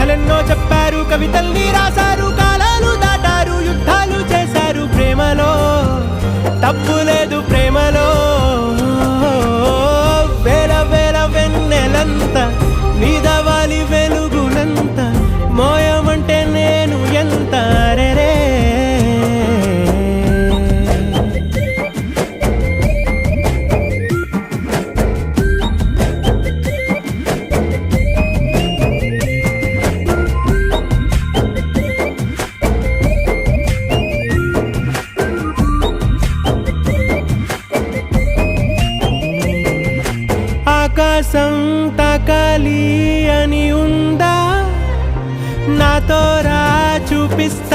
కథలెన్నో చెప్పారు, కవితల్ని రాశారు, కాలాలు దాటారు, యుద్ధాలు చేశారు. ప్రేమలో తప్పు లేదు, ప్రేమలో వేల వేల వెన్నెలంత నీదవాలి వెలుగునంత మోయమంటే నేను ఎంత రే. ఆకాశం తాకాలి అని ఉందా, నాతో రా చూపిస్తా.